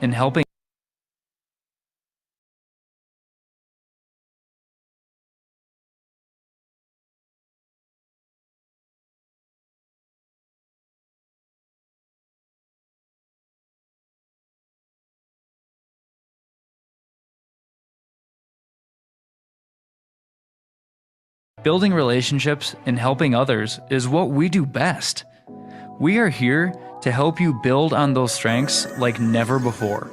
in helping building relationships and helping others is what we do best. We are here to help you build on those strengths like never before.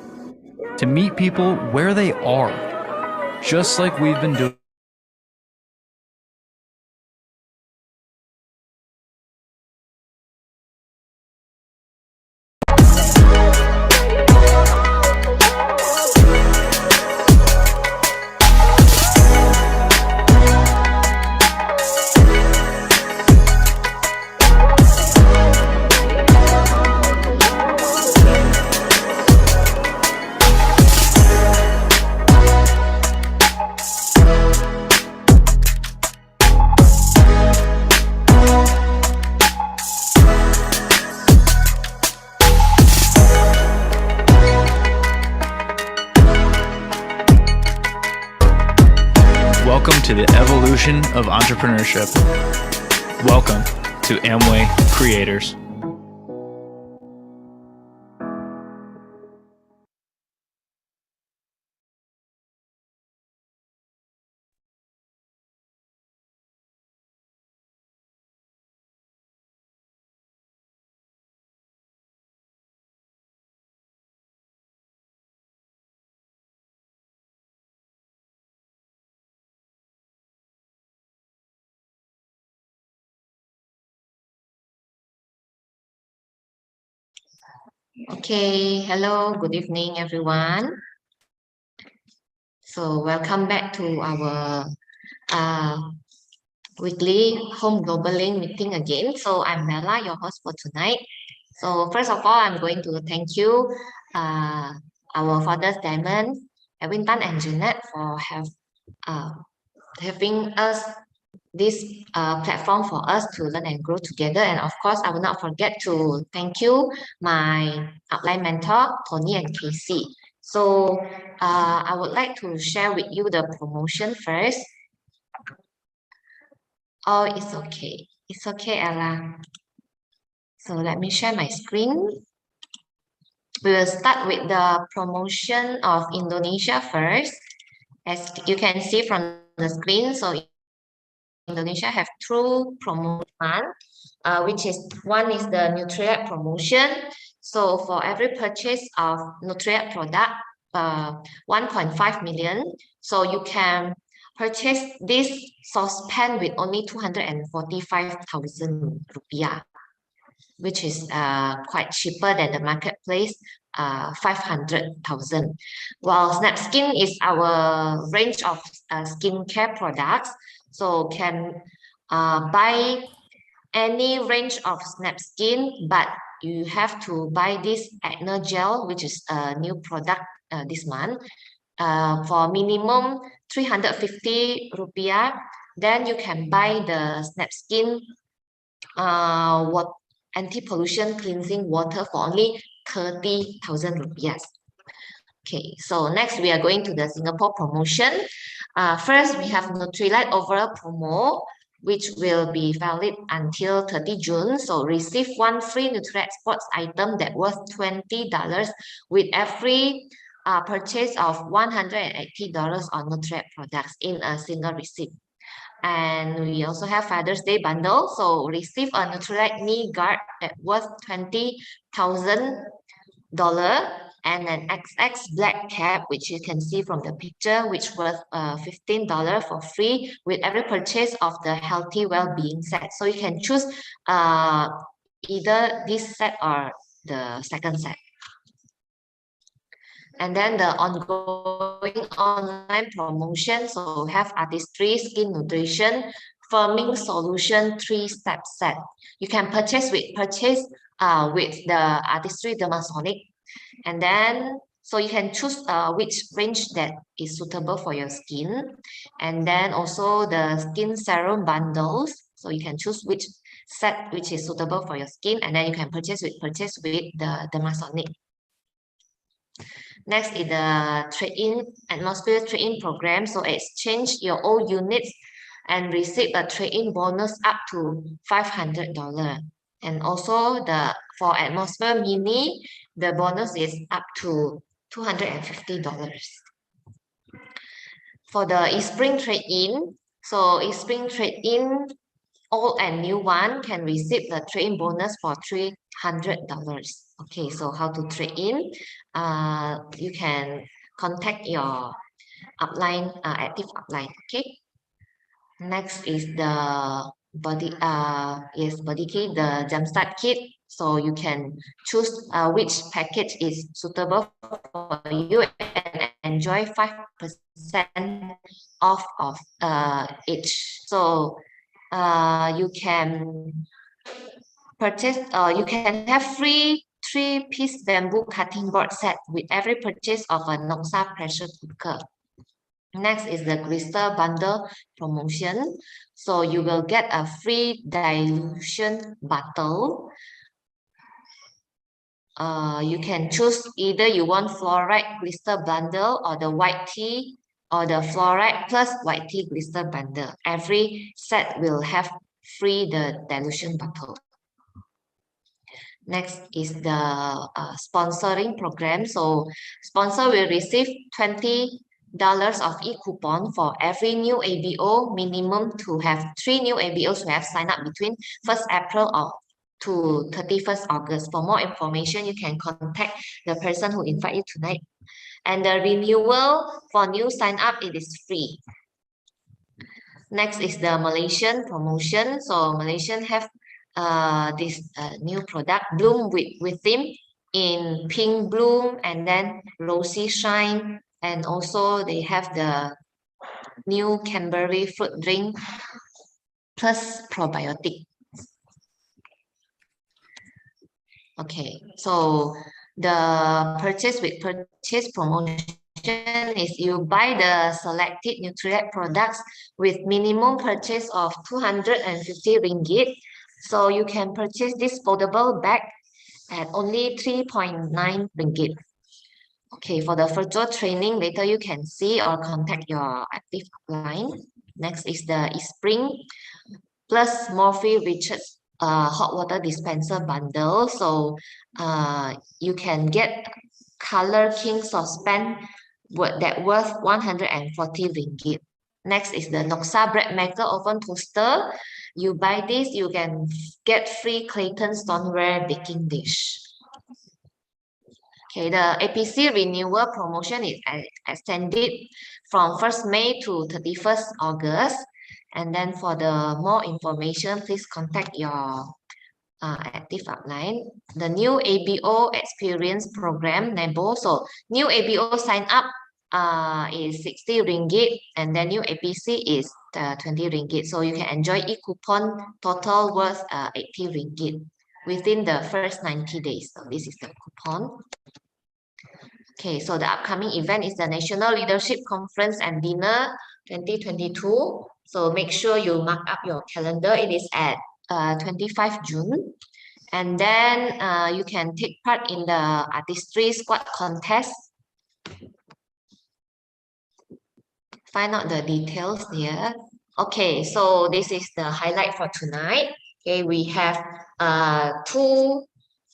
To meet people where they are, just like we've been doing. Welcome to the evolution of entrepreneurship. Welcome to Amway Creators. Okay, hello, good evening, everyone. So welcome back to our weekly Home Global Link meeting again. So I'm Bella, your host for tonight. So first of all, I'm going to thank you, our fathers, Diamond, Edwin Tan, and Jeanette for having us this platform for us to learn and grow together. And of course, I will not forget to thank you, my outline mentor, Tony and Casey. So I would like to share with you the promotion first. Oh, it's okay. It's okay, Ella. So let me share my screen. We will start with the promotion of Indonesia first. As you can see from the screen, so Indonesia have two promotion, which is one is the Nutriact promotion. So for every purchase of Nutriact product, 1.5 million, so you can purchase this saucepan with only 245,000 rupiah, which is quite cheaper than the marketplace, 500,000. While SnapSkin is our range of skincare products, so can buy any range of SnapSkin, but you have to buy this acne gel, which is a new product this month, for minimum 350 rupiah. Then you can buy the SnapSkin what anti-pollution cleansing water for only 30,000 rupiah. Okay, so next we are going to the Singapore promotion. First, we have Nutrilite overall promo, which will be valid until 30 June. So receive one free Nutrilite sports item that worth $20 with every purchase of $180 on Nutrilite products in a single receipt. And we also have Father's Day bundle. So receive a Nutrilite knee guard that worth $20,000 and an XX black cap, which you can see from the picture, which worth $15 for free with every purchase of the healthy well-being set. So you can choose either this set or the second set. And then the ongoing online promotion, so have Artistry Skin Nutrition Firming Solution 3-step set. You can purchase with the Artistry Dermasonic. And then, so you can choose which range that is suitable for your skin. And then also the skin serum bundles. So you can choose which set which is suitable for your skin. And then you can purchase with the Dermasonic. Next is the trade-in atmosphere trade-in program. So exchange your old units and receive a trade-in bonus up to $500. And also for atmosphere mini, the bonus is up to $250. For the Spring trade-in, so Spring trade-in, old and new one can receive the trade-in bonus for $300. Okay, so how to trade in? You can contact your upline, active upline. Okay. Next is the body kit, the jumpstart kit. So you can choose which package is suitable for you and enjoy 5% off of each. So you can purchase, you can have free 3-piece bamboo cutting board set with every purchase of a Noxa pressure cooker. Next is the Glister bundle promotion. So you will get a free dilution bottle. You can choose either you want fluoride Glister bundle or the white tea or the fluoride plus white tea Glister bundle. Every set will have free the dilution bottle. Next is the sponsoring program. So sponsor will receive $20 of e-coupon for every new ABO, minimum to have 3 new ABOs who have signed up between 1st April to 31st August. For more information, you can contact the person who invite you tonight. And the renewal for new sign up, it is free. Next is the Malaysian promotion. So Malaysian have this new product, Bloom with theme in pink bloom and then rosy shine. And also they have the new Canberry fruit drink plus probiotic. Okay, so the purchase with purchase promotion is you buy the selected Nutrilite products with minimum purchase of 250 ringgit. So you can purchase this foldable bag at only 3.9 ringgit. Okay, for the virtual training, later you can see or contact your active line. Next is the Spring plus Morphe Richards hot water dispenser bundle. So you can get Color King saucepan that worth 140 ringgit. Next is the Noxa bread maker oven toaster. You buy this, you can get free Clayton stoneware baking dish. Okay, the APC renewal promotion is extended from 1st May to 31st August. And then for the more information, please contact your active upline. The new ABO experience program, NEBO. So new ABO sign up is 60 ringgit and then new APC is 20 ringgit. So you can enjoy e-coupon total worth 80 ringgit within the first 90 days. So this is the coupon. Okay, so the upcoming event is the National Leadership Conference and Dinner 2022. So make sure you mark up your calendar. It is at 25 June. And then you can take part in the artistry squad contest. Find out the details here. Okay, so this is the highlight for tonight. Okay, we have 2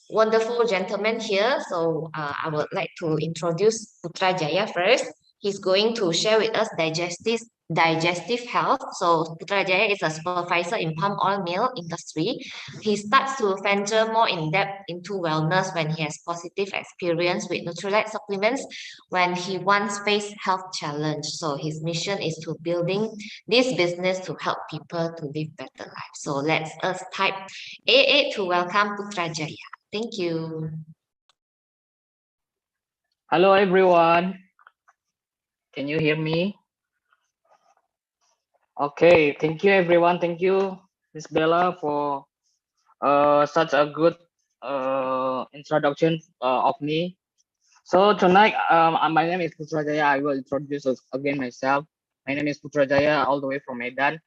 wonderful gentlemen here. So I would like to introduce Putrajaya first. He's going to share with us digestive health. So Putrajaya is a supervisor in palm oil mill industry. He starts to venture more in depth into wellness when he has positive experience with Nutrilite supplements when he once faced health challenge. So his mission is to building this business to help people to live better lives. So let's us type AA to welcome Putrajaya. Thank you. Hello everyone. Can you hear me? Okay, thank you everyone. Thank you, Miss Bella, for such a good introduction of me. So tonight, my name is Putrajaya. I will introduce again myself. My name is Putrajaya, all the way from Medan.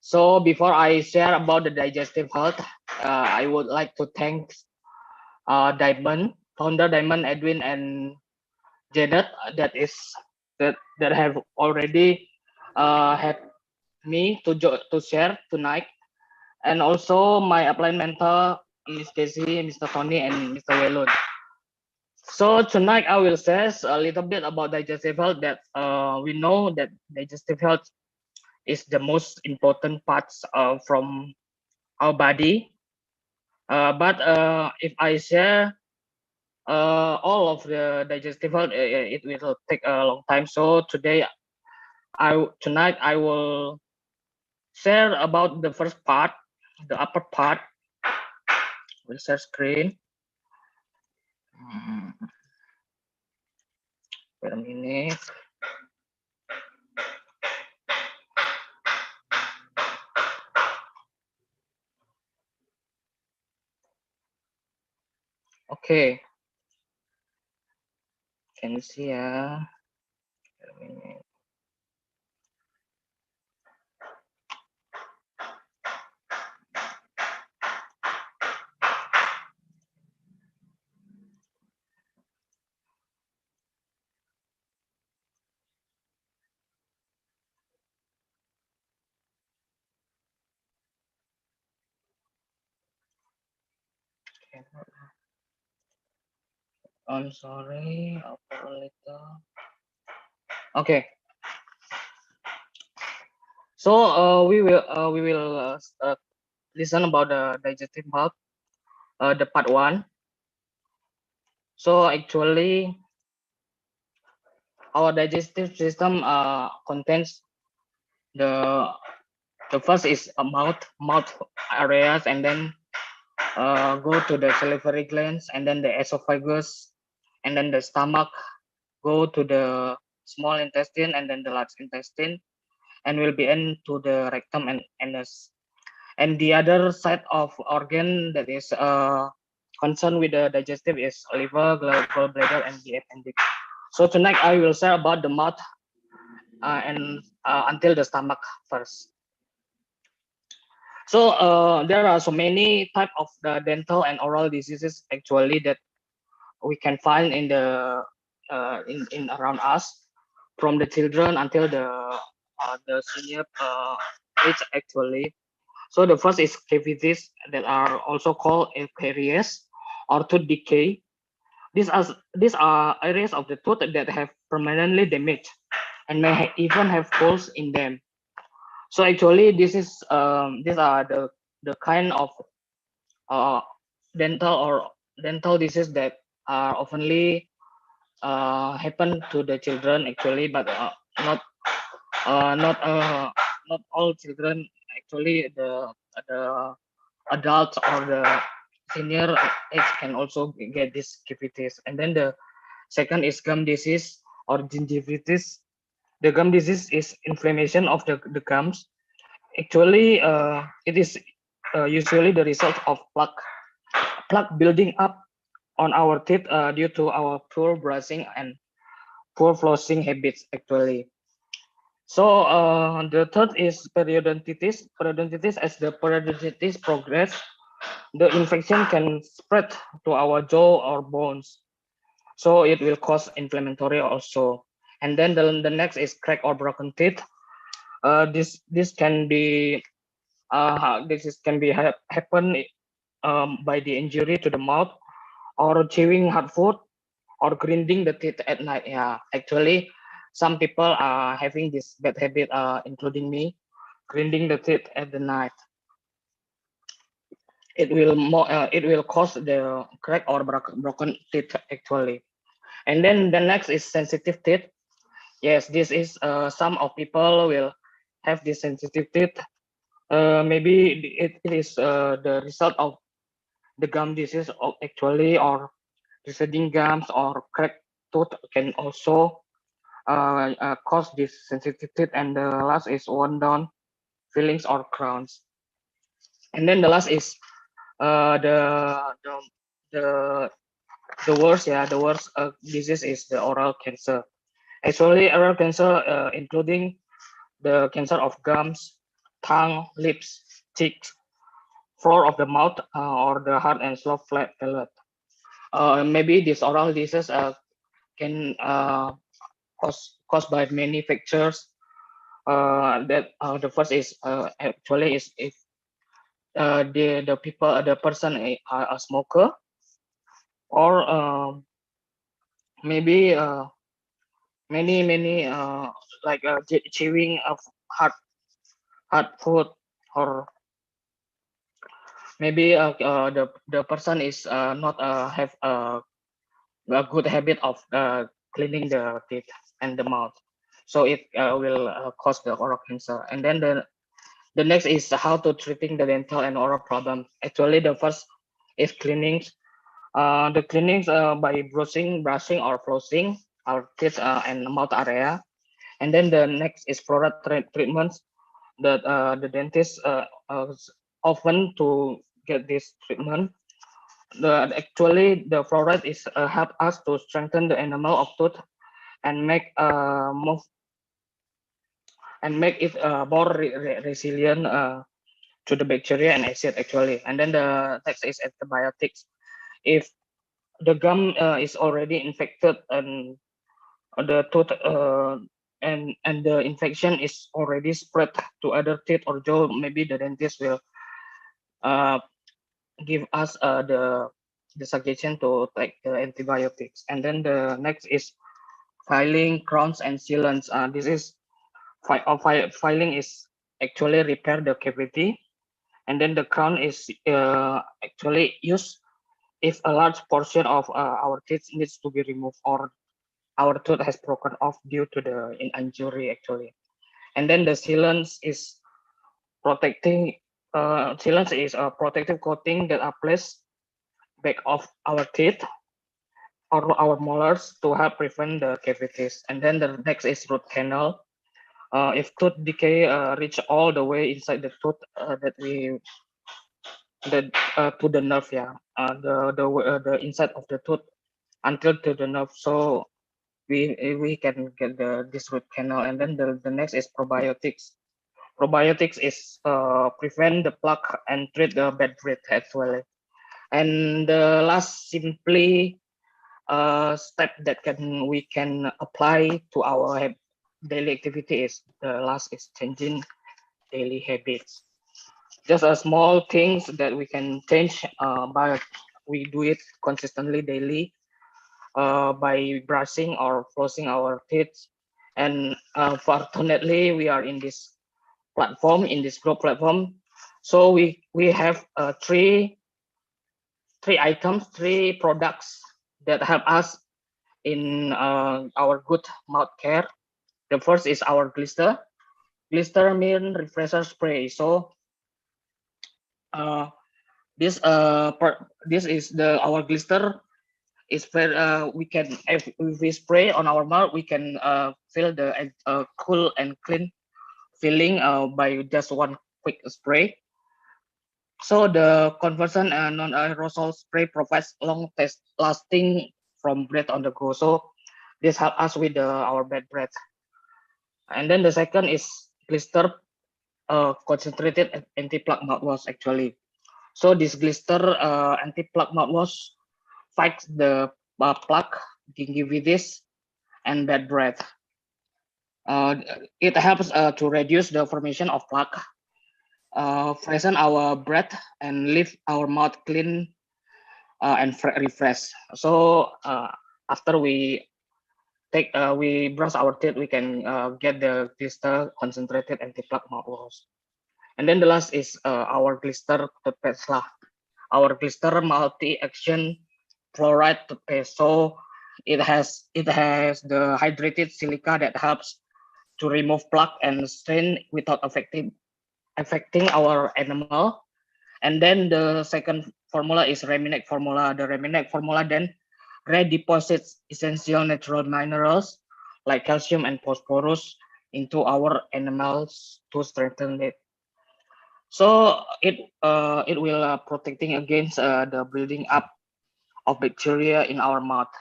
So before I share about the digestive health, I would like to thank Diamond, founder Diamond, Edwin, and Janet that have already had me to share tonight, and also my applied mentor, Miss Casey, Mr. Tony, and Mr. Welun. So tonight I will say a little bit about digestive health. That we know that digestive health is the most important parts from our body. But if I share all of the digestive health, it will take a long time. So tonight I will share about the first part, the upper part. We'll share screen. Wait a minute. Okay. Can you see ya? Wait a minute. I'm sorry. Upper a little. Okay. So we will listen about the digestive health, the part one. So actually, our digestive system contains the first is a mouth areas, and then go to the salivary glands, and then the esophagus, and then the stomach, go to the small intestine, and then the large intestine, and will be end to the rectum and anus. And the other side of organ that is concerned with the digestive is liver, gallbladder, and the appendix. So tonight I will share about the mouth and until the stomach first. So there are so many type of the dental and oral diseases actually that we can find in the in around us, from the children until the senior age actually. So the first is cavities that are also called caries or tooth decay. These are areas of the tooth that have permanently damaged and may even have holes in them. So actually, these are the kind of uh, dental disease that are oftenly happen to the children actually, but not uh, not uh, not all children actually. The adults or the senior age can also get this cavities. And then the second is gum disease or gingivitis. The gum disease is inflammation of the gums. Actually, it is usually the result of plaque building up on our teeth due to our poor brushing and poor flossing habits actually. So the third is periodontitis. Periodontitis, as the periodontitis progress, the infection can spread to our jaw or bones. So it will cause inflammatory also. And then the next is crack or broken teeth. This can be happen by the injury to the mouth, or chewing hard food, or grinding the teeth at night. Yeah, actually, some people are having this bad habit, including me, grinding the teeth at the night. It will cause the crack or broken teeth actually. And then the next is sensitive teeth. Yes, this is some of people will have this sensitive teeth. Maybe it is the result of the gum disease actually, or receding gums or cracked tooth can also cause this sensitive teeth. And the last is worn down fillings or crowns. And then the last is uh, the the the the worst, yeah, the worst disease is the oral cancer. Actually, oral cancer including the cancer of gums, tongue, lips, cheeks, floor of the mouth, or the hard and soft palate. Maybe this oral disease can caused by many factors. That the first is actually is if the person are a smoker, or maybe many like chewing of hard hard food, or maybe the person is not have a good habit of cleaning the teeth and the mouth, so it will cause the oral cancer. And then the next is how to treating the dental and oral problem. Actually, the first is cleaning. The cleanings by brushing or flossing our teeth and mouth area. And then the next is fluoride treatments that the dentist often to get this treatment. Actually the fluoride is help us to strengthen the enamel of tooth and make it more resilient to the bacteria and acid actually. And then the next is antibiotics. If the gum is already infected and the tooth and the infection is already spread to other teeth or jaw, maybe the dentist will uh, give us the suggestion to take the antibiotics. And then the next is filing, crowns, and sealants. This is filing is actually repair the cavity, and then the crown is actually used if a large portion of our teeth needs to be removed, or our tooth has broken off due to the injury actually. And then the sealants is protecting. Sealants is a protective coating that are placed back of our teeth or our molars to help prevent the cavities. And then the next is root canal. If tooth decay reach all the way inside the tooth, that to the nerve, yeah, the inside of the tooth until to the nerve, so we can get this root canal. And then the next is probiotics. Probiotics is prevent the plaque and treat the bad breath actually. And the last simply step that we can apply to our daily activity is the last is changing daily habits. Just a small things that we can change, but we do it consistently daily by brushing or flossing our teeth. And fortunately, we are in this platform, in this group platform. So we have three items, three products that help us in our good mouth care. The first is our glister. Glister mean refresher spray. So uh, this is the our glister is very we can, if we spray on our mouth, we can feel the cool and clean feeling by just one quick spray. So the conversion non-aerosol spray provides long lasting from breath on the go. So this help us with our bad breath. And then the second is blister concentrated anti-plaque mouthwash actually. So this blister anti-plaque mouthwash fights the plaque, gingivitis, and bad breath. It helps to reduce the formation of plaque, freshen our breath, and leave our mouth clean and refresh. So after we brush our teeth, we can get the blister concentrated anti-plaque mouthwash. And then the last is our blister toothpaste lah. Our blister multi-action fluoride toothpaste. So it has the hydrated silica that helps to remove plaque and stain without affecting our enamel. And then the second formula is Reminec formula. The Reminec formula then redeposits essential natural minerals like calcium and phosphorus into our enamels to strengthen it. So it will protecting against the building up of bacteria in our mouth.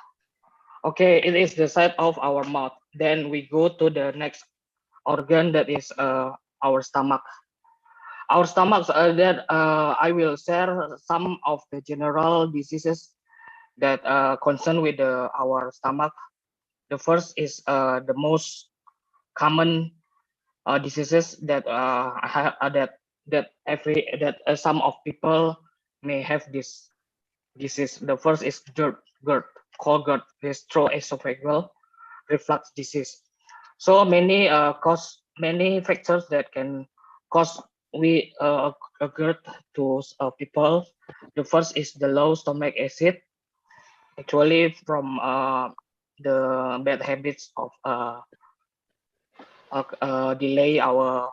Okay, it is the side of our mouth. Then we go to the next organ, that is our stomach. Our stomachs that I will share some of the general diseases that concern with our stomach. The first is the most common diseases that some of people may have this disease. The first is GERD, called GERD, gastroesophageal reflux disease. So many factors that can cause a GERD to people. The first is the low stomach acid, actually from the bad habits of delay our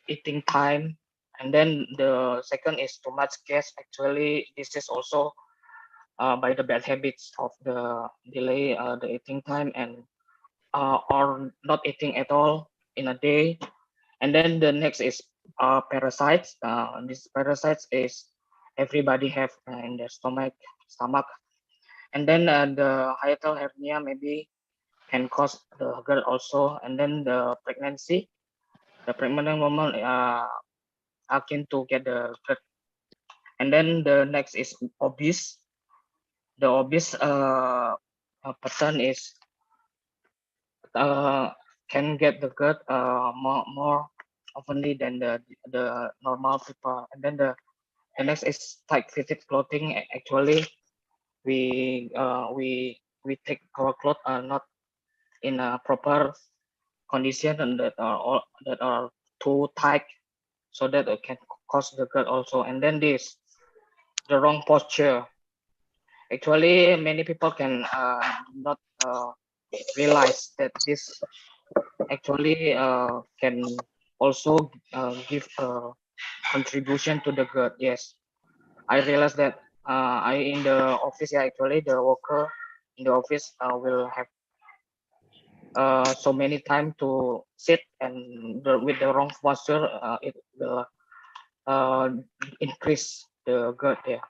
eating time. And then the second is too much gas. Actually, this is also by the bad habits of the delay the eating time and or not eating at all in a day. And then the next is parasites. This parasites is everybody have in their stomach. And then the hiatal hernia maybe can cause the GERD also. And then the pregnant woman are keen to get the GERD. And then the next is obese. The obese person is can get the GERD more oftenly than the normal people. And then the next is tight fitted clothing. Actually, we take our clothes not in a proper condition and that are too tight, so that it can cause the GERD also. And then this, the wrong posture. Actually, many people can not realize that this actually can also give a contribution to the GERD. Yes, I realized that I in the office. Yeah, actually, the worker in the office will have so many time to sit and with the wrong posture, it will increase the GERD. Yeah,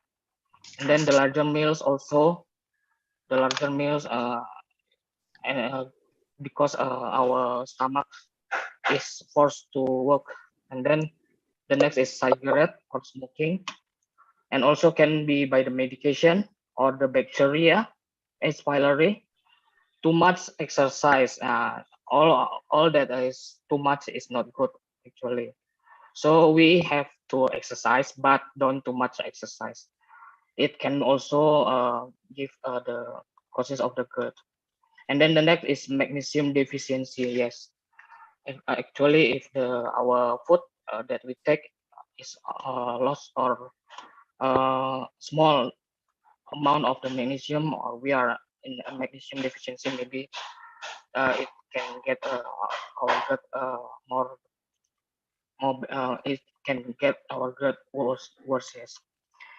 and then the larger meals also. The larger meals and because our stomach is forced to work. And then the next is cigarette or smoking, and also can be by the medication or the bacteria, H. pylori. Too much exercise, all that is too much is not good actually. So we have to exercise, but don't too much exercise. It can also give the causes of the GERD. And then the next is magnesium deficiency. Yes, actually, if our food that we take is lost or small amount of the magnesium, or we are in a magnesium deficiency, maybe it can get our GERD it can get our GERD worse. Yes.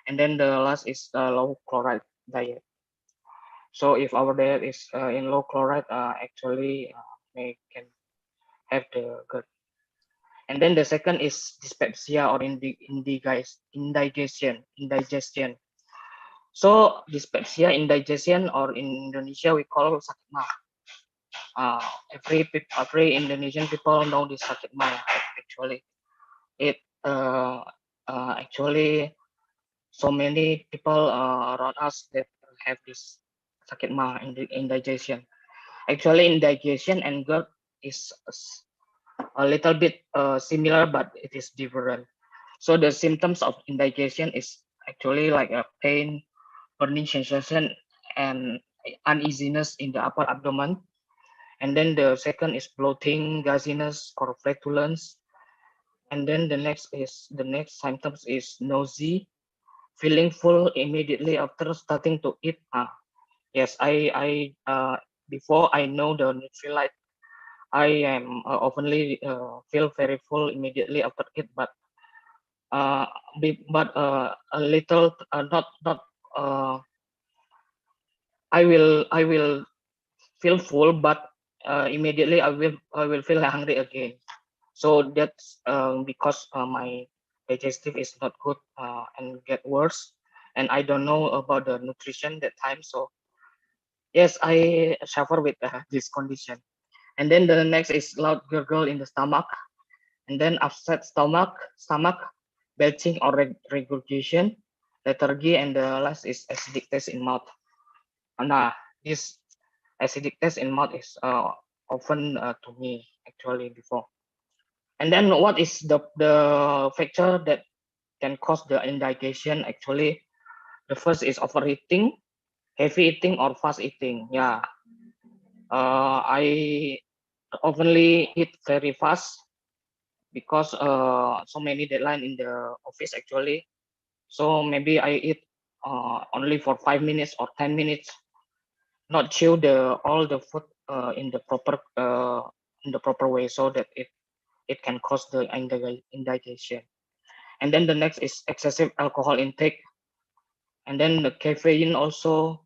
And then the last is low chloride diet. So if our diet is in low chloride, actually we can have the GERD. And then the second is dyspepsia or indigestion. So dyspepsia, indigestion, or in Indonesia we call sakit ma. Every Indonesian people know this sakit ma. Actually, it actually so many people around us that have this sakit ma indigestion. Actually, indigestion and GERD is a little bit similar, but it is different. So the symptoms of indigestion is actually like a pain, burning sensation, and uneasiness in the upper abdomen. And then the second is bloating, gasiness, or flatulence. And then the next symptoms is nausea, feeling full immediately after starting to eat. Yes, I before I know the Nutrilite, I am oftenly feel very full immediately after eat, but a little not I will feel full, but immediately I will feel hungry again. So that's because my digestive is not good and get worse, and I don't know about the nutrition that time. So yes, I suffer with this condition. And then the next is loud gurgle in the stomach, and then upset stomach, belching or regurgitation, lethargy, and the last is acidic taste in mouth. Nah, this acidic taste in mouth is often to me actually before. And then what is the factor that can cause the indigestion? Actually, the first is overeating, heavy eating, or fast eating. Yeah, I oftenly eat very fast because so many deadline in the office actually. So maybe I eat only for 5 minutes or 10 minutes, not chew the all the food in the proper way, so that it can cause the indigestion. And then the next is excessive alcohol intake, and then the caffeine also,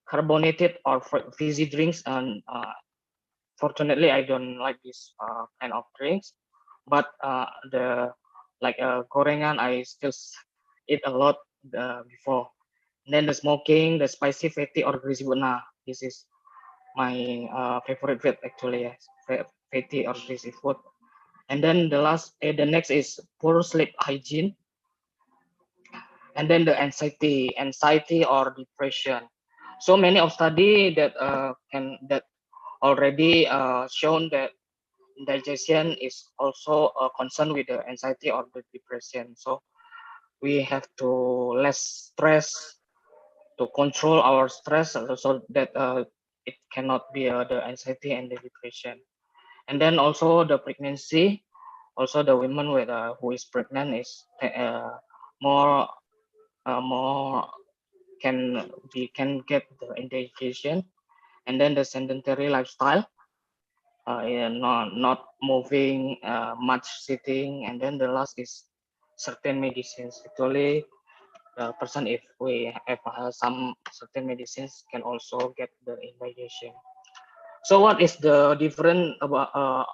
carbonated or fizzy drinks. And fortunately I don't like this kind of drinks, but the like gorengan I still eat a lot before. And then the smoking, the spicy, fatty, or greasy food. Nah, this is my favorite food actually. Yes, fatty or greasy food. And then the next is poor sleep hygiene, and then the anxiety or depression. So many of study that that already shown that digestion is also a concern with the anxiety or the depression. So we have to less stress, to control our stress, so that it cannot be the anxiety and the depression. And then also the pregnancy, also the women with who is pregnant is more more can get the indigestion. And then the sedentary lifestyle, yeah, not moving much, sitting. And then the last is certain medicines. Actually, the person, if we have some certain medicines, can also get the indigestion. So what is the difference about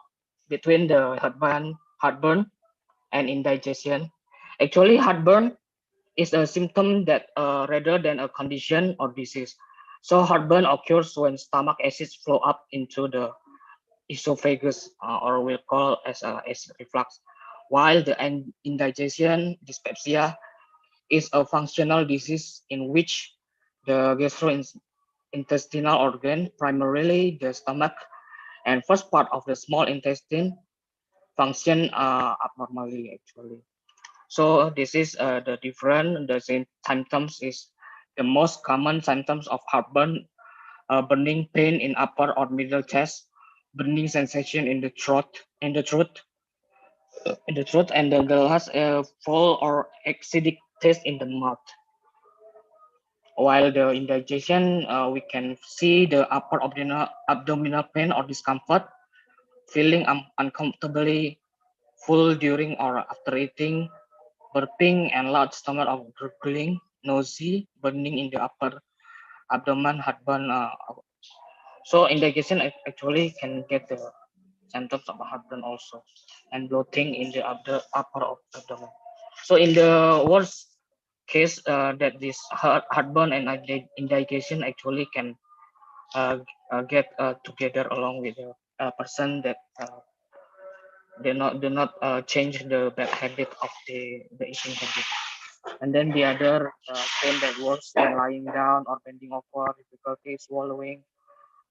between the heartburn and indigestion? Actually, heartburn is a symptom that rather than a condition or disease. So heartburn occurs when stomach acids flow up into the esophagus, or we'll call as acid reflux, while the indigestion, dyspepsia, is a functional disease in which the gastrointestinal organ, primarily the stomach and first part of the small intestine, function abnormally actually. So this is the different. The same symptoms is the most common symptoms of heartburn: burning pain in upper or middle chest, burning sensation in the throat, and then the last foul or acidic taste in the mouth. While the indigestion, we can see the upper abdominal pain or discomfort, feeling uncomfortably full during or after eating, burping and loud stomach or gurgling, nausea, burning in the upper abdomen, heartburn. So indigestion actually can get the symptoms of heartburn also, and bloating in the upper of abdomen. So in the worst case, that this heartburn and indigestion actually can get together along with the person that do not change the bad habit of the eating habit. And then the other pain that works when lying down or bending over, difficulty swallowing,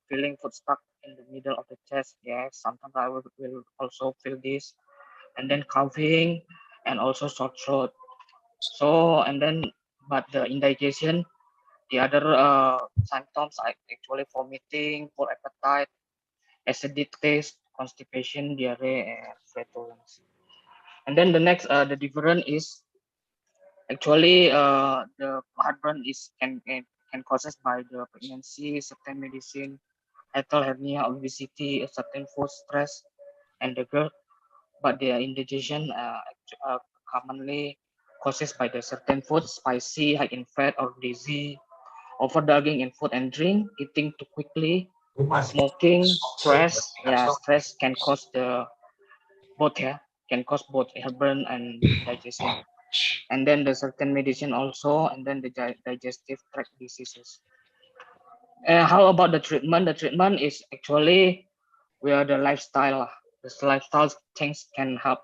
feeling food stuck in the middle of the chest. Yes, sometimes I will also feel this. And then coughing and also sore throat. So, and then, but the indigestion, the other symptoms are actually vomiting, poor appetite, acidic taste, constipation, diarrhea, and flatulence. And then the next, the difference is actually the heartburn is can causes by the pregnancy, certain medicine, hetal hernia, obesity, a certain food stress, and the girth. But the indigestion commonly causes by the certain food, spicy, high in fat or dizzy, overindulging in food and drink, eating too quickly, smoking, stress. Yeah, stress can cause the both. Yeah, can cause both heartburn and indigestion. And then the certain medicine also, and then the digestive tract diseases. How about the treatment? The treatment is actually where the lifestyle, this lifestyle change can help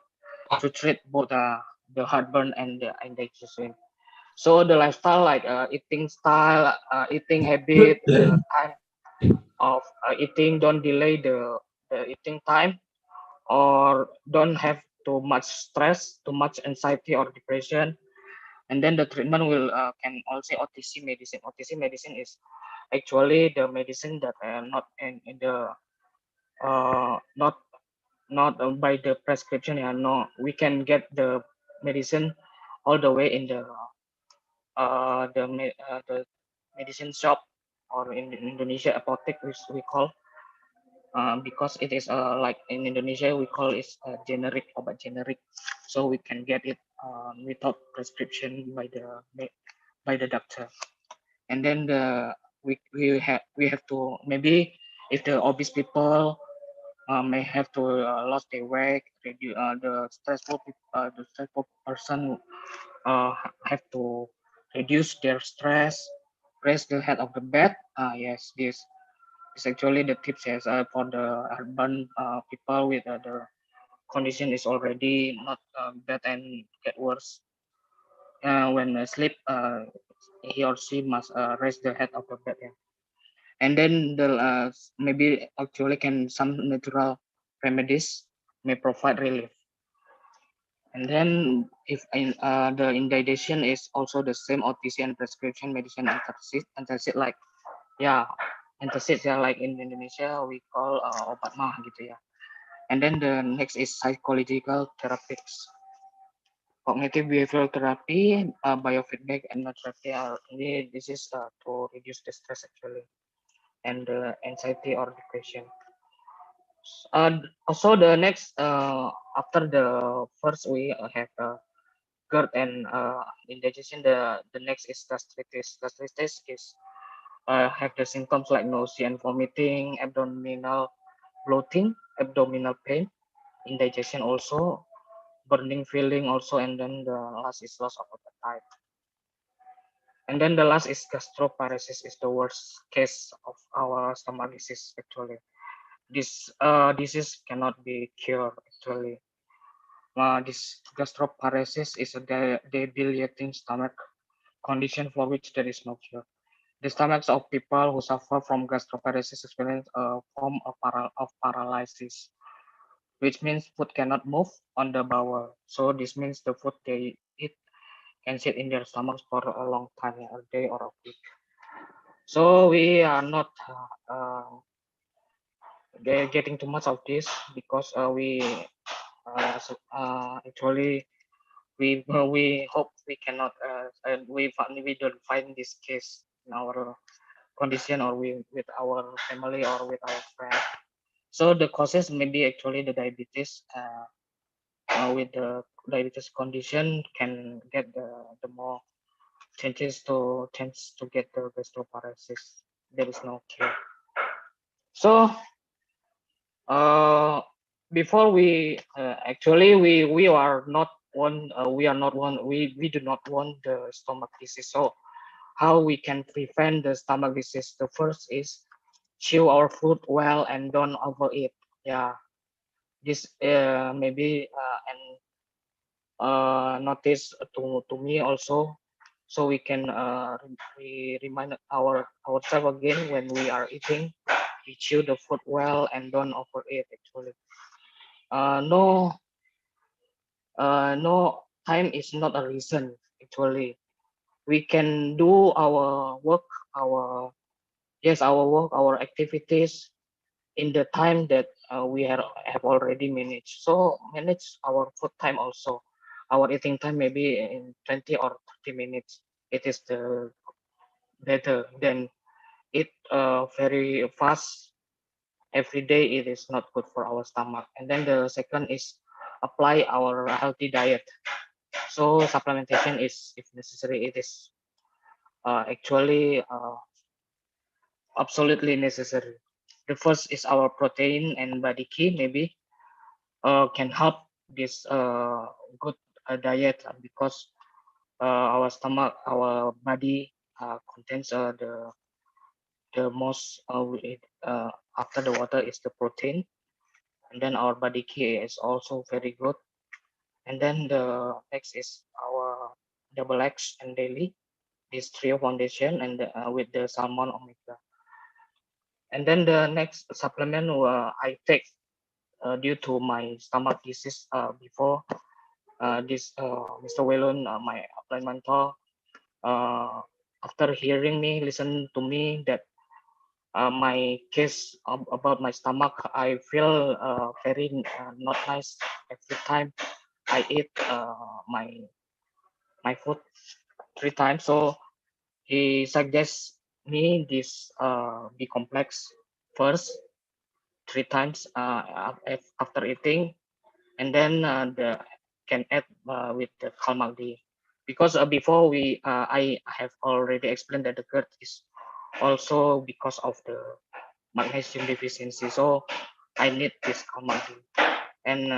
to treat both the heartburn and the indigestion. So the lifestyle, like eating style, eating habit, the time of eating, don't delay the eating time, or don't have too much stress, too much anxiety or depression. And then the treatment will can also OTC medicine. OTC medicine is actually the medicine that not in the not by the prescription. Yeah, no, we can get the medicine all the way in the medicine shop, or in Indonesia apotek, which we call, because it is like in Indonesia we call it generic, obat generic, so we can get it without prescription by the doctor. And then we have to, maybe if the obese people may have to lose their weight, reduce the stressful person have to reduce their stress, raise the head of the bed. Yes, this is actually the tips, yes, for the urban people with the condition is already not bad and get worse. When sleep, he or she must raise the head of the bed. Yeah. And then the maybe actually can some natural remedies may provide relief. And then if in the indication is also the same OTC and prescription medicine antacid like, yeah, antacid, yeah, like in Indonesia we call obat mah gitu ya. And then the next is psychological therapies. Cognitive behavioral therapy, biofeedback, and therapy are this is to reduce the stress actually, and the anxiety or depression. Also the next after the first we have GERD and indigestion, the next is gastritis. Gastritis is have the symptoms like nausea and vomiting, abdominal bloating, abdominal pain, indigestion also, burning feeling also, and then the last is loss of appetite. And then the last is gastroparesis, is the worst case of our stomach disease actually. This disease cannot be cured actually. This gastroparesis is a debilitating stomach condition for which there is no cure. The stomachs of people who suffer from gastroparesis experience a form of paralysis, which means food cannot move on the bowel. So this means the food they eat can sit in their stomachs for a long time, a day or a week. So we are not getting too much of this, because we actually we hope we cannot we don't find this case in our condition, or we with our family or with our friends. So the causes may be actually the diabetes. With the diabetes condition can get the more chance to get the gastroparesis. There is no cure. So before we actually we are not one we do not want the stomach disease. So how we can prevent the stomach disease? The first is chew our food well and don't overeat. Yeah, this maybe and notice to me also, so we can remind ourselves again when we are eating, we chew the food well and don't overeat actually. No, no, time is not a reason actually. We can do our work, our activities in the time that we have already managed. So manage our food time also. Our eating time maybe in 20 or 30 minutes. It is the better than eat very fast every day. It is not good for our stomach. And then the second is apply our healthy diet. So supplementation is, if necessary, it is actually absolutely necessary. The first is our protein and body key, maybe can help this good diet, because our stomach, our body contains the most after the water is the protein, and then our body key is also very good. And then the next is our double X and daily, this trio foundation, and with the salmon omega. And then the next supplement I take due to my stomach disease before this Mr. Whelan, my upline mentor, after hearing me, listen to me that my case about my stomach, I feel very not nice every time I eat my food 3 times. So he suggests me this B complex first 3 times after eating, and then the can add with the Kalmak D, because before I have already explained that the GERD is also because of the magnesium deficiency, so I need this Kalmak D. And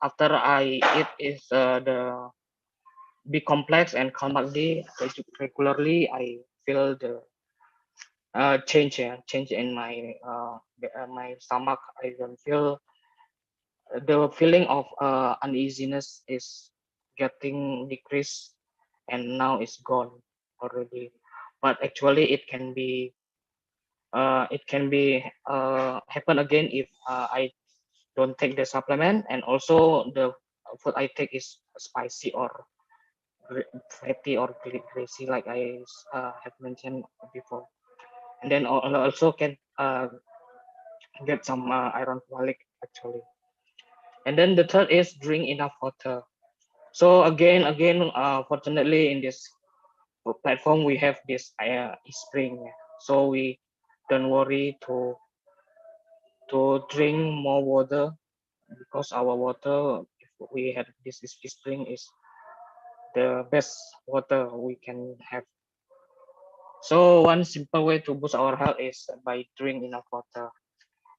after I eat is the B complex and Kalmak D regularly, I feel the change in my stomach. I don't feel the feeling of uneasiness is getting decreased, and now it's gone already. But actually it can be happen again if I don't take the supplement, and also the food I take is spicy or fatty or greasy, like I have mentioned before. And then also can get some iron folic actually. And then the third is drink enough water. So again, fortunately in this platform we have this spring, so we don't worry to drink more water, because our water, if we have this spring, is the best water we can have. So one simple way to boost our health is by drinking enough water.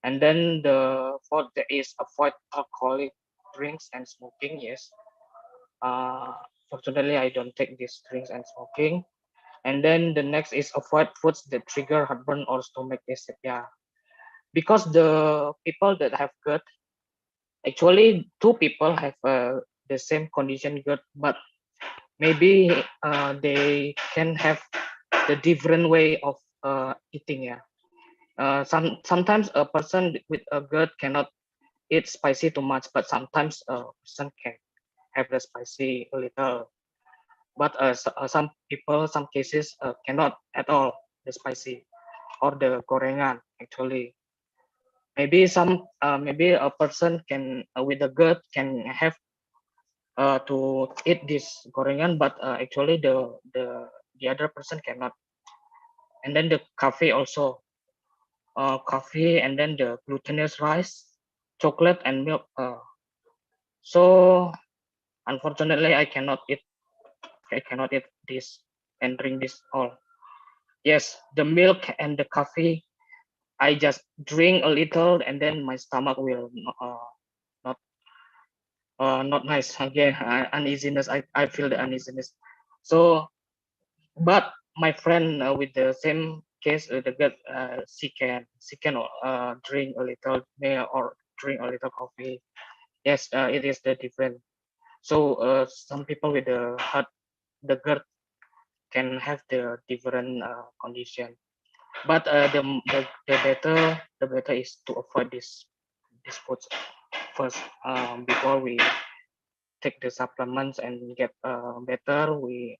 And then the fourth is avoid alcoholic drinks and smoking. Yes, fortunately I don't take these drinks and smoking. And then the next is avoid foods that trigger heartburn or stomach acid. Yeah, because the people that have gut, actually two people have the same condition gut, but maybe they can have the different way of eating. Yeah, sometimes a person with a gut cannot eat spicy too much, but sometimes a person can have the spicy a little. But some people, some cases cannot at all the spicy or the gorengan actually. Maybe a person can with a gut can have to eat this gorengan, but actually the other person cannot. And then the coffee also, coffee, and then the glutinous rice, chocolate and milk. So unfortunately, I cannot eat this and drink this all. Yes, the milk and the coffee, I just drink a little, and then my stomach will not not nice again. Uneasiness. I feel the uneasiness. So, but my friend with the same case, the gut, she can drink a little milk or drink a little coffee. Yes, it is the different. So some people with the gut can have the different condition. But the better is to avoid this foods first, before we take the supplements and get better. We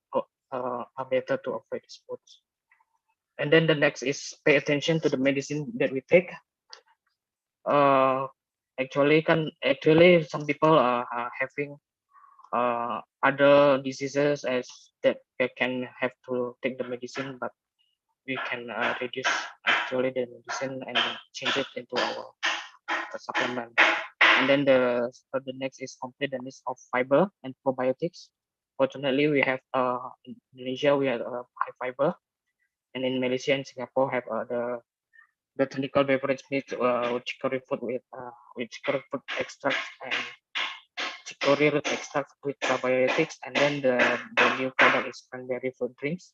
are better to avoid these foods. And then the next is pay attention to the medicine that we take. Uh, actually some people are having other diseases as that they can have to take the medicine, but we can reduce actually the medicine and change it into our supplement. And then the next is complete the needs of fiber and probiotics. Fortunately, we have in Indonesia we have high fiber, and in Malaysia and Singapore have the technical beverage mix with chicory fruit with chicory fruit extract and chicory root extract with probiotics. And then the new product is cranberry fruit drinks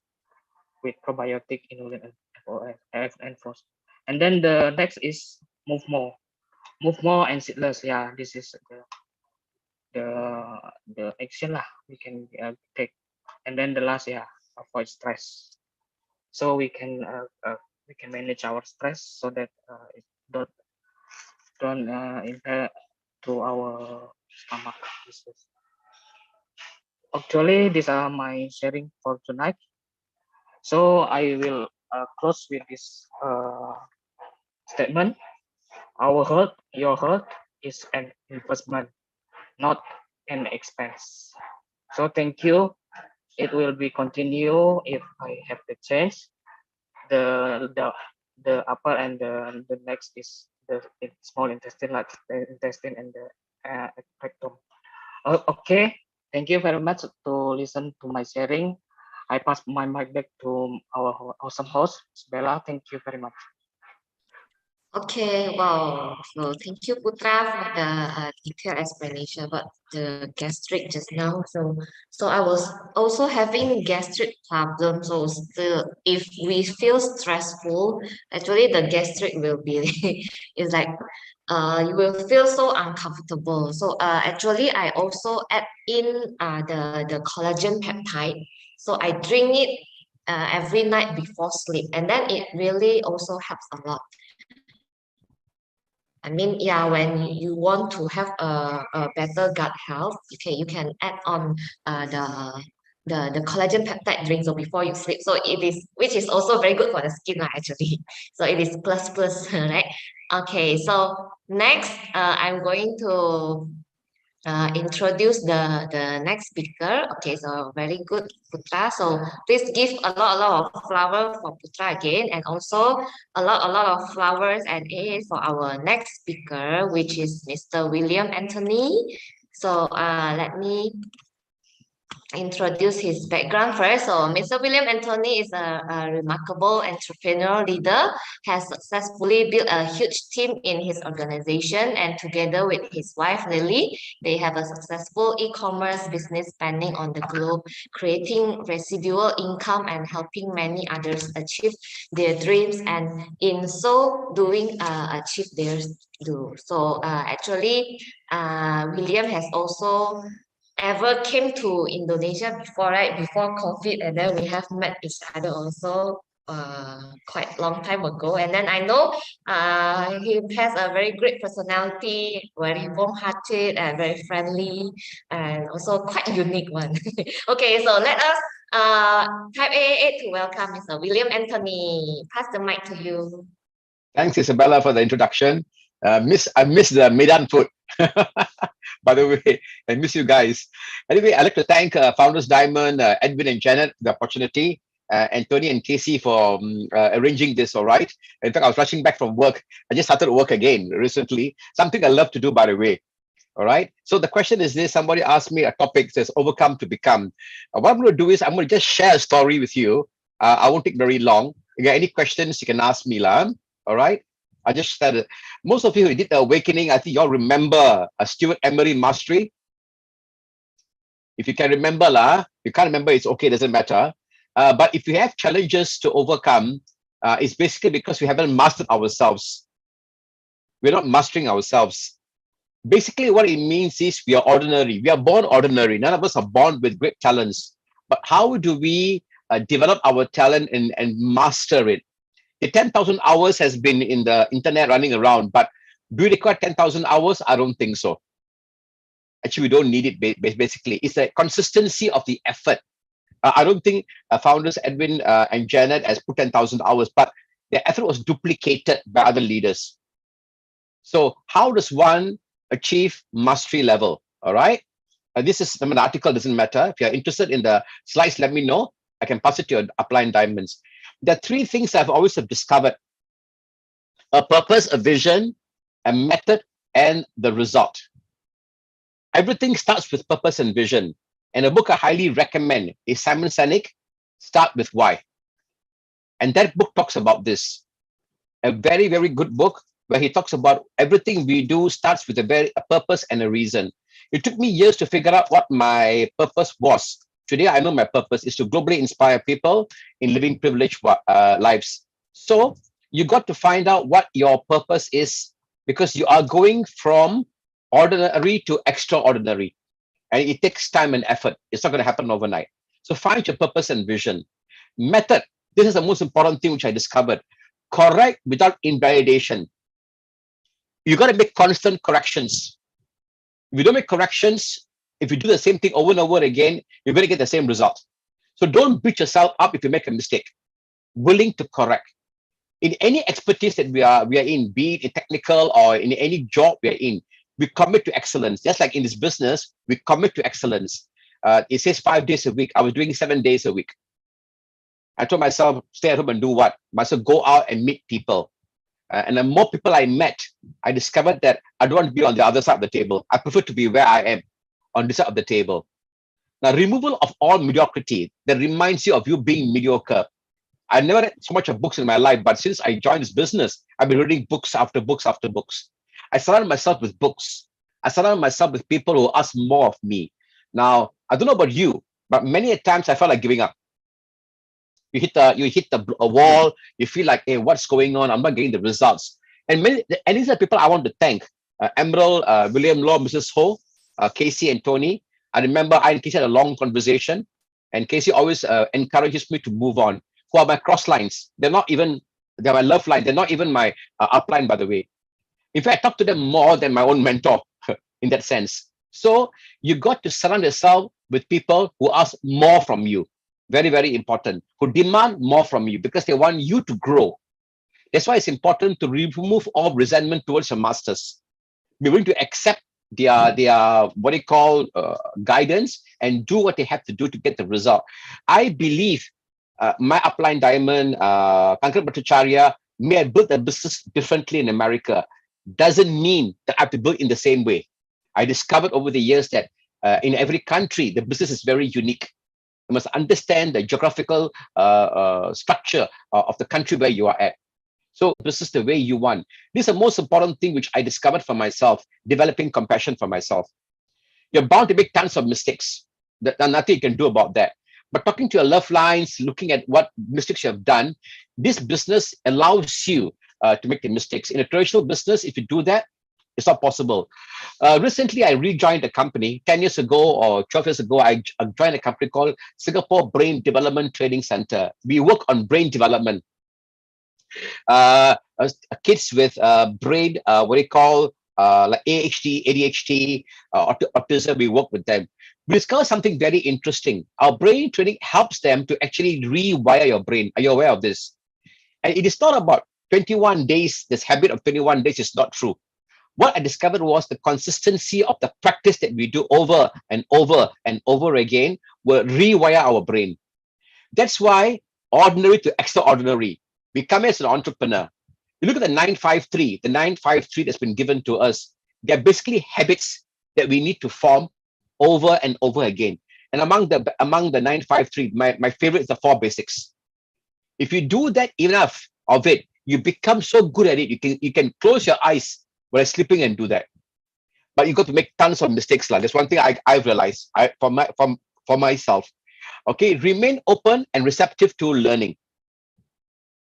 with probiotic inulin and FOS and FOS. And then the next is move more, and seedless. Yeah, this is the the action lah we can take. And then the last, yeah, avoid stress, so we can we can manage our stress so that it don't impair to our stomach. Actually, these are my sharing for tonight. So I will close with this statement. Our health, your health is an investment, not an expense. So thank you. It will be continue if I have the chance. The the the upper and the next is the small intestine, like the intestine and the rectum. Okay, thank you very much to listen to my sharing. I pass my mic back to our awesome host, Bella. Thank you very much. Okay, wow. So thank you, Putra, for the detailed explanation about the gastric just now. So I was also having gastric problems. So still, if we feel stressful, actually the gastric will be it's like you will feel so uncomfortable. So actually I also add in the collagen peptide. So I drink it every night before sleep, and then it really also helps a lot. I mean, yeah, when you want to have a better gut health, you can add on the collagen peptide drink so before you sleep. So it is, which is also very good for the skin, actually. So it is plus plus, right? Okay, so next, I'm going to introduce the next speaker. Okay, so very good, Putra. So please give a lot of flower for Putra again, and also a lot of flowers and A for our next speaker, which is Mr. William Anthony. So let me introduce his background first. So Mr. William Anthony is a remarkable entrepreneurial leader, has successfully built a huge team in his organization, and together with his wife Lily, they have a successful e-commerce business spanning on the globe, creating residual income and helping many others achieve their dreams, and in so doing achieve theirs too. So actually, William has also ever came to Indonesia before, right? Before COVID, and then we have met each other also quite long time ago. And then I know he has a very great personality, very warm-hearted and very friendly, and also quite unique one. Okay, so let us type A to welcome Mr. William Anthony. Pass the mic to you. Thanks, Isabella, for the introduction. I miss the Medan food. By the way, I miss you guys. Anyway, I'd like to thank Founders Diamond, Edwin and Janet for the opportunity, and Tony and Casey for arranging this, all right? In fact, I was rushing back from work. I just started work again recently. Something I love to do, by the way. All right. So the question is this: somebody asked me a topic says overcome to become. What I'm going to do is I'm going to just share a story with you. I won't take very long. If you got any questions, you can ask me, lah. All right. I just started. Most of you who did the awakening, I think you all remember Stuart Emery Mastery. If you can remember, lah, you can't remember, it's okay, doesn't matter. But if you have challenges to overcome, it's basically because we haven't mastered ourselves. We're not mastering ourselves. Basically, what it means is we are ordinary. We are born ordinary. None of us are born with great talents. But how do we develop our talent and master it? The 10,000 hours has been in the internet running around, but do we require 10,000 hours? I don't think so. Actually, we don't need it, basically. It's the consistency of the effort. I don't think founders Edwin and Janet has put 10,000 hours, but their effort was duplicated by other leaders. So how does one achieve mastery level? All right. This is an article, doesn't matter. If you're interested in the slides, let me know. I can pass it to your upline diamonds. There are three things I've always have discovered: a purpose, a vision, a method, and the result. Everything starts with purpose and vision. And a book I highly recommend is Simon Sinek, Start With Why. And that book talks about this. A very, very good book where he talks about everything we do starts with a purpose and a reason. It took me years to figure out what my purpose was. Today, I know my purpose is to globally inspire people in living privileged lives. So you got to find out what your purpose is, because you are going from ordinary to extraordinary. And it takes time and effort. It's not going to happen overnight. So find your purpose and vision. Method. This is the most important thing which I discovered. correct without invalidation. You got to make constant corrections. If you don't make corrections, if you do the same thing over and over again, you're going to get the same result. So don't beat yourself up if you make a mistake. Willing to correct. In any expertise that we are in, be it technical or in any job we are in, we commit to excellence. Just like in this business, we commit to excellence. It says 5 days a week. I was doing 7 days a week. I told myself, stay at home and do what? Myself, go out and meet people. And the more people I met, I discovered that I don't want to be on the other side of the table. I prefer to be where I am, on this side of the table. Now, removal of all mediocrity that reminds you of you being mediocre. I never read so much of books in my life, but since I joined this business, I've been reading books after books after books. I surrounded myself with books. I surrounded myself with people who ask more of me. Now, I don't know about you, but many a times I felt like giving up. You hit a wall. You feel like, hey, what's going on? I'm not getting the results. And these are people I want to thank: Emerald, William Law, Mrs. Ho, Casey, and Tony. I remember I and Casey had a long conversation, and Casey always encourages me to move on. Who are my cross lines? They're my love line. They're not even my upline, by the way. In fact, I talk to them more than my own mentor in that sense. So you got to surround yourself with people who ask more from you. Very, very important. Who demand more from you because they want you to grow. That's why it's important to remove all resentment towards your masters. Be willing to accept their what they call guidance and do what they have to do to get the result. I believe my upline diamond, Kankan Putrajaya, may have built a business differently in America. Doesn't mean that I have to build in the same way. I discovered over the years that in every country, the business is very unique. You must understand the geographical structure of the country where you are at. So this is the way you want. This is the most important thing which I discovered for myself, developing compassion for myself. You're bound to make tons of mistakes. There's nothing you can do about that. But talking to your love lines, looking at what mistakes you have done, this business allows you to make the mistakes. In a traditional business, if you do that, it's not possible. Recently, I rejoined a company. 10 years ago or 12 years ago, I joined a company called Singapore Brain Development Training Center. We work on brain development. Kids with brain, what they call like AHD, ADHD, autism, we work with them. We discovered something very interesting. Our brain training helps them to actually rewire your brain. Are you aware of this? And it is not about 21 days. This habit of 21 days is not true. What I discovered was the consistency of the practice that we do over and over and over again will rewire our brain. That's why ordinary to extraordinary. We come as an entrepreneur. You look at the 953, the 953 that's been given to us. They're basically habits that we need to form over and over again. And among the 953, my favorite is the 4 basics. If you do that enough of it, you become so good at it. You can close your eyes while sleeping and do that. But you got to make tons of mistakes. That's one thing I've realized for myself. Okay, remain open and receptive to learning.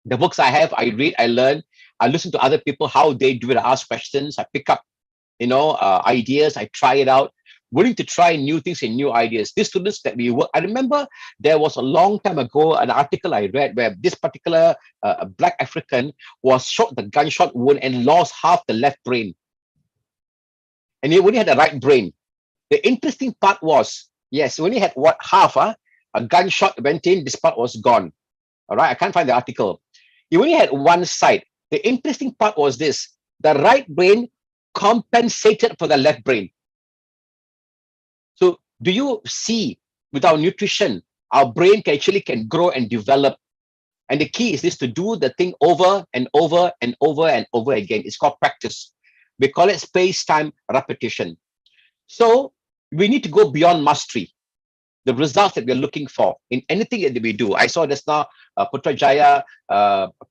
The books I have, I read, I learn, I listen to other people, how they do it, I ask questions, I pick up, ideas, I try it out, willing to try new things and new ideas. These students that we work, I remember there was a long time ago, an article I read where this particular Black African was shot the gunshot wound and lost half the left brain. And he only had the right brain. The interesting part was, yes, he only had half, a gunshot went in, this part was gone. All right, I can't find the article. He only had one side. The interesting part was this: the right brain compensated for the left brain. So do you see, with our nutrition, our brain can grow and develop. And the key is this: to do the thing over and over and over and over again. It's called practice. We call it space-time repetition. So we need to go beyond mastery. The results that we're looking for in anything that we do. I saw just now Putrajaya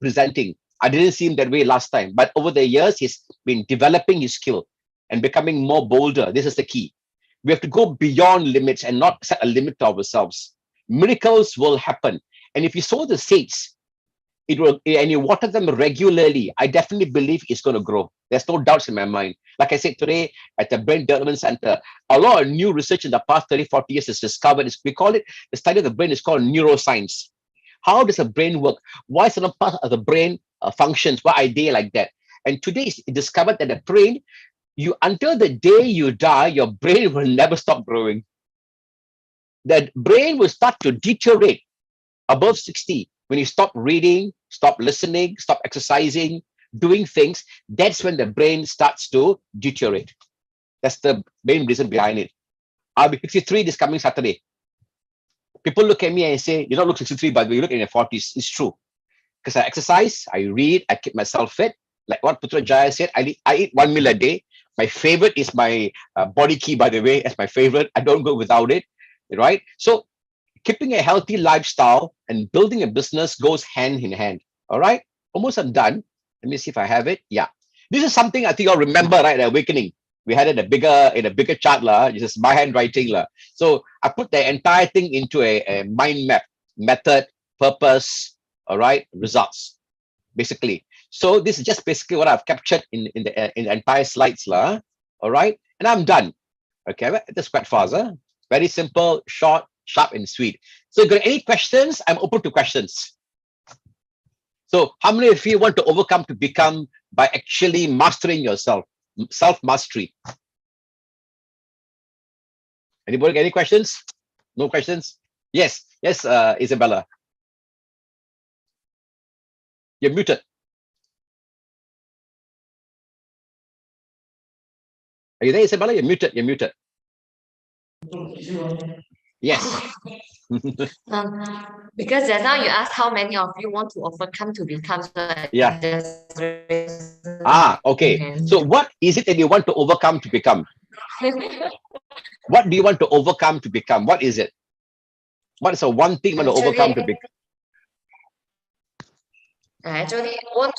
presenting. I didn't see him that way last time, but over the years, he's been developing his skill and becoming more bolder. This is the key. We have to go beyond limits and not set a limit to ourselves. Miracles will happen. And if you sow the seeds, it will, and you water them regularly, I definitely believe it's going to grow. There's no doubts in my mind. Like I said today at the Brain Development Center, a lot of new research in the past 30, 40 years is discovered. We call it, the study of the brain is called neuroscience. How does the brain work? Why certain parts of the brain functions? Why are they like that? And today it's discovered that the brain, until the day you die, your brain will never stop growing. The brain will start to deteriorate above 60 when you stop reading, stop listening, stop exercising, doing things. That's when the brain starts to deteriorate. That's the main reason behind it. I'll be 63 this coming Saturday. People look at me and say, you don't look 63, but you look in your 40s. It's true. Because I exercise, I read, I keep myself fit. Like what Putrajaya said, I eat 1 meal a day. My favorite is my body key, by the way. That's my favorite. I don't go without it, right? So keeping a healthy lifestyle and building a business goes hand in hand. All right, almost I'm done. Let me see if I have it. Yeah, this is something I think you'll remember, right? At Awakening, we had it in a bigger chart lah. This is my handwriting lah. So I put the entire thing into a mind map, method, purpose, all right, results, basically. So this is just basically what I've captured in the entire slides lah. All right, and I'm done. Okay, that's quite fast, huh? Very simple, short, sharp, and sweet. So if you got any questions, I'm open to questions. So how many of you want to overcome to become by actually mastering yourself, self-mastery? Anybody got any questions? No questions? Yes, yes, Isabella. You're muted. Are you there, Isabella? You're muted, you're muted. Yes. Because just now you asked how many of you want to overcome to become. Yeah. Okay. So what is it that you want to overcome to become? What do you want to overcome to become? What is it? What is the one thing you want to overcome to become? Actually, I want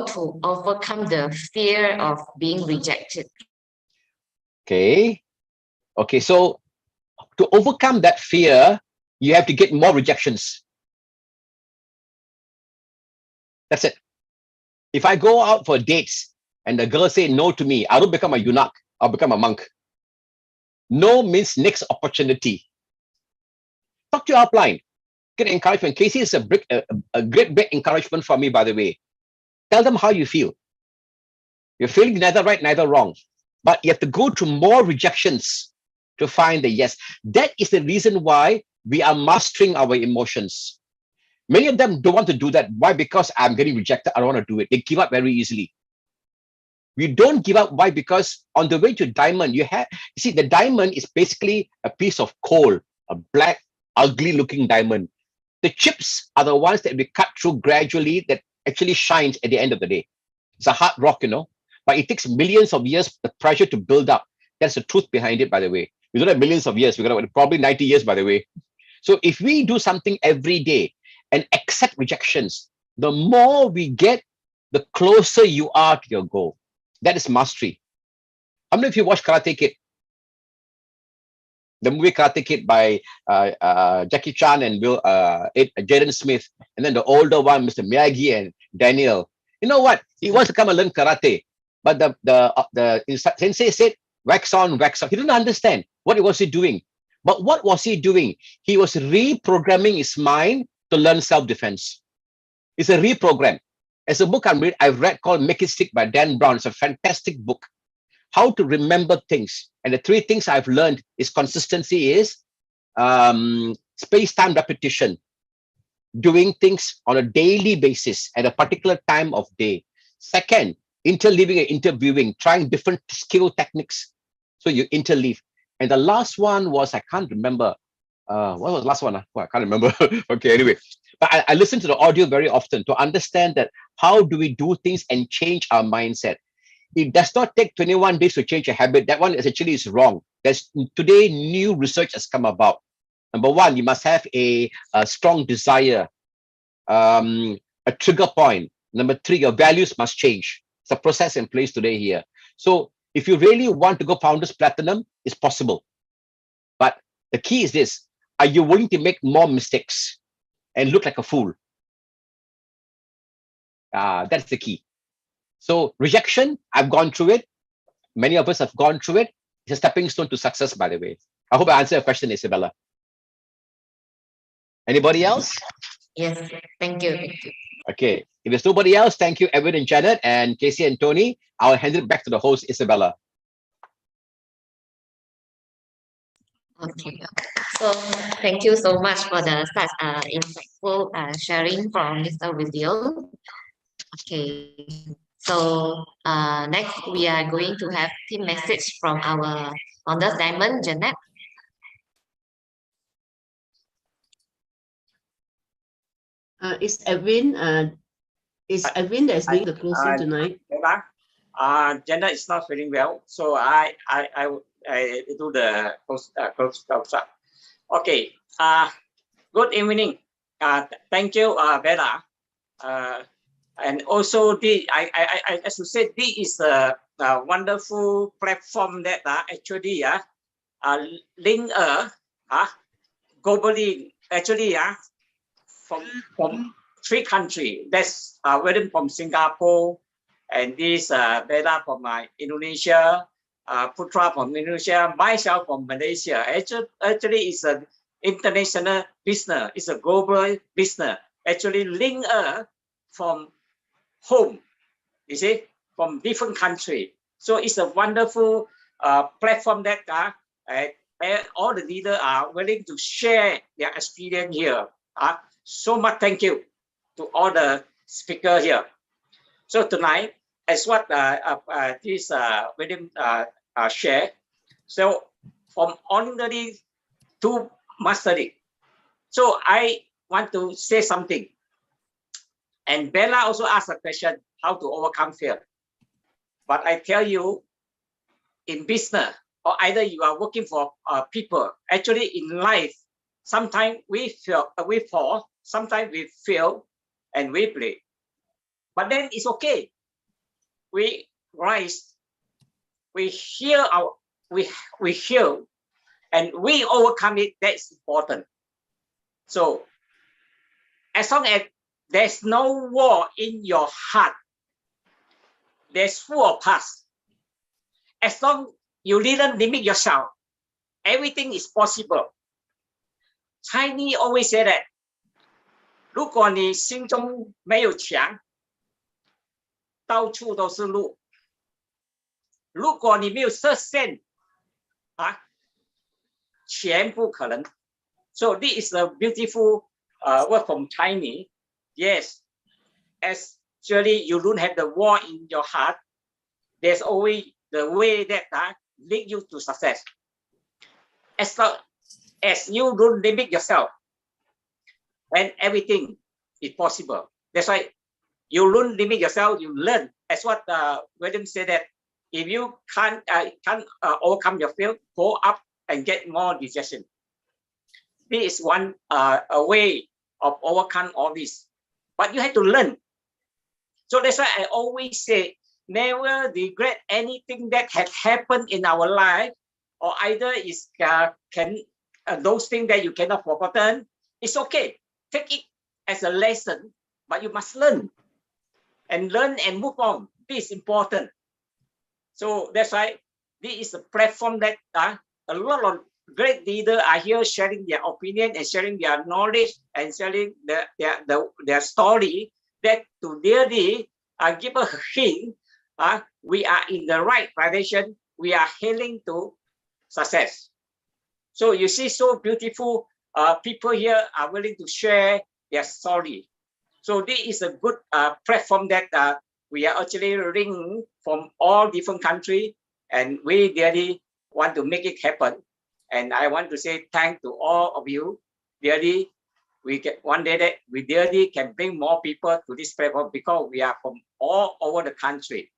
to overcome the fear of being rejected. Okay. Okay. So to overcome that fear, you have to get more rejections. That's it. If I go out for dates and the girl say no to me, I don't become a eunuch. I'll become a monk. No means next opportunity. Talk to your upline. Get encouragement. Casey is a great big encouragement for me, by the way. Tell them how you feel. You're feeling neither right, neither wrong. But you have to go to more rejections to find the yes. That is the reason why we are mastering our emotions. Many of them don't want to do that. Why? Because I'm getting rejected. I don't want to do it. They give up very easily. We don't give up. Why? Because on the way to diamond, you see, the diamond is basically a piece of coal, a black, ugly looking diamond. The chips are the ones that we cut through gradually that actually shines at the end of the day. It's a hard rock, but it takes millions of years, the pressure to build up. That's the truth behind it, by the way. We don't have millions of years. We've got probably 90 years, by the way. So if we do something every day and accept rejections, the more we get, the closer you are to your goal. That is mastery. How many of you watch Karate Kid? The movie Karate Kid by Jackie Chan and Jaden Smith, and then the older one, Mr. Miyagi and Daniel. You know what? He wants to come and learn karate, but the sensei said, wax on, wax off. He didn't understand what was he doing. But what was he doing? He was reprogramming his mind to learn self-defense. It's a reprogram. It's a book I've read called Make It Stick by Dan Brown. It's a fantastic book. How to remember things. And the three things I've learned is consistency is space-time repetition, doing things on a daily basis at a particular time of day. Second, interleaving and interviewing, trying different skill techniques. So you interleave. And the last one was, I can't remember. What was the last one? Oh, I can't remember. Okay, anyway. But I listen to the audio very often to understand that how do we do things and change our mindset. It does not take 21 days to change a habit. That one is actually wrong. There's today new research has come about. Number one, you must have a strong desire, a trigger point. Number three, your values must change. It's a process in place today here. So if you really want to go Founders Platinum, it's possible. But the key is this: are you willing to make more mistakes and look like a fool? That's the key. So rejection, I've gone through it. Many of us have gone through it. It's a stepping stone to success, by the way. I hope I answered your question, Isabella. Anybody else? Yes, thank you. Thank you. Okay. If there's nobody else, thank you, Edwin and Janet, and Casey and Tony. I'll hand it back to the host, Isabella. Okay. So thank you so much for the such insightful sharing from Mr. Video. Okay. So next we are going to have team message from our Founders Diamond, Janet. Is Edwin that is doing the closing tonight? Gender is not feeling well, so I do the close up. Okay. Good evening. Thank you, Bella. And also I should say this is a wonderful platform that actually link globally actually from 3 countries. That's William from Singapore, and this Bella from Indonesia, Putra from Indonesia, myself from Malaysia. Actually, it's an international business. It's a global business. Actually, link from home. You see, from different countries. So it's a wonderful platform that all the leaders are willing to share their experience here. So much thank you to all the speakers here. So tonight, as what this William shared, so from ordinary to mastery. So I want to say something. And Bella also asked a question, how to overcome fear. But I tell you, in business, or either you are working for people, actually in life, sometimes we fall, sometimes we fail, and we play. But then it's okay. We rise, we heal we heal, and we overcome it. That's important. So as long as there's no war in your heart, there's full of past. As long you didn't limit yourself, everything is possible. Chinese always say that, 如果你心中没有墙，到处都是路。如果你没有设限，全不可能。So this is a beautiful word from Chinese. Yes, actually you don't have the war in your heart. There's always the way that lead you to success. As long as you don't limit yourself, and everything is possible. That's why you don't limit yourself. You learn. As what William said, that if you can't overcome your fear, go up and get more digestion. This is one a way of overcome all this. But you have to learn. So that's why I always say, never regret anything that has happened in our life, or either is those things that you cannot forgotten. It's okay. Take it as a lesson, but you must learn and move on. This is important. So that's why this is a platform that a lot of great leaders are here sharing their opinion and sharing their knowledge and sharing their story, that to really give a hint we are in the right direction. We are heading to success. So you see, so beautiful people here are willing to share their story. So this is a good platform that we are actually linked from all different countries, and we really want to make it happen. And I want to say thanks to all of you. Really, we get one day that we really can bring more people to this platform, because we are from all over the country.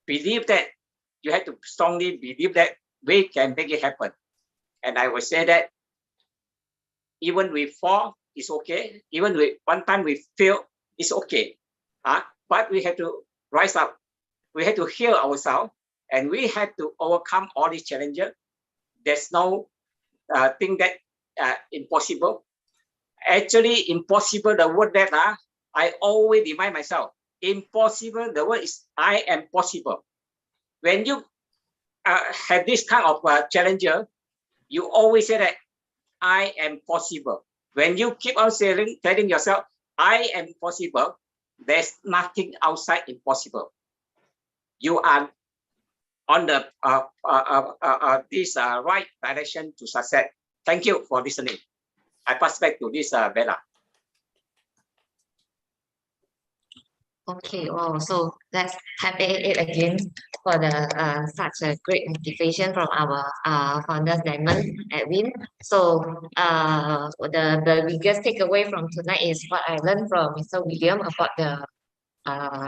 Believe that. You have to strongly believe that we can make it happen. And I will say that even we fall, it's okay. Even one time we fail, it's okay. But we have to rise up. We have to heal ourselves, and we have to overcome all these challenges. There's no thing that impossible. Actually, impossible, the word that I always remind myself, impossible, the word is I am possible. When you have this kind of challenger, you always say that I am possible. When you keep on saying, telling yourself, I am possible, there's nothing outside impossible. You are on the this right direction to success. Thank you for listening. I pass back to this Bella. Okay, wow. So let's tap it again for the such a great motivation from our founders Diamond Edwin. So the biggest takeaway from tonight is what I learned from Mr. William about the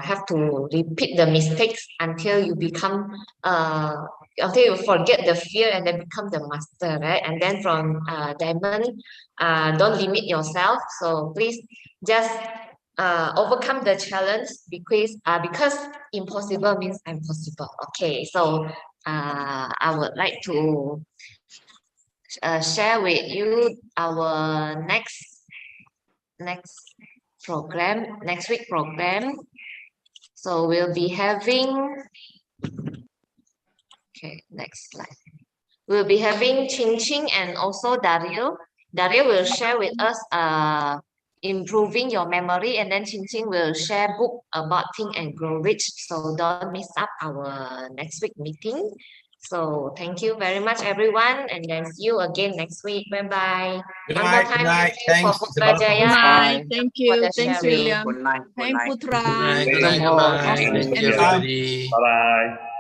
have to repeat the mistakes until you become until you forget the fear and then become the master, right? And then from Diamond, don't limit yourself. So please just overcome the challenge because impossible means impossible. Okay, so I would like to share with you our next program, next week program. So we'll be having, okay, next slide. We'll be having Ching Ching and also Dario. Dario will share with us improving your memory, and then Ching Ching will share book about Think and Grow Rich. So don't miss up our next week meeting. So thank you very much, everyone, and then see you again next week. Bye-bye. Good One more night. time, Good night. thank you Thanks, for Isabella. Putrajaya Good night. Bye. Thank for you. the Thanks, sharing. William. Good night. Good Thank night. Putra. Good night. Good Welcome night. home. Bye. Thank Thank you. you, everybody. Bye bye.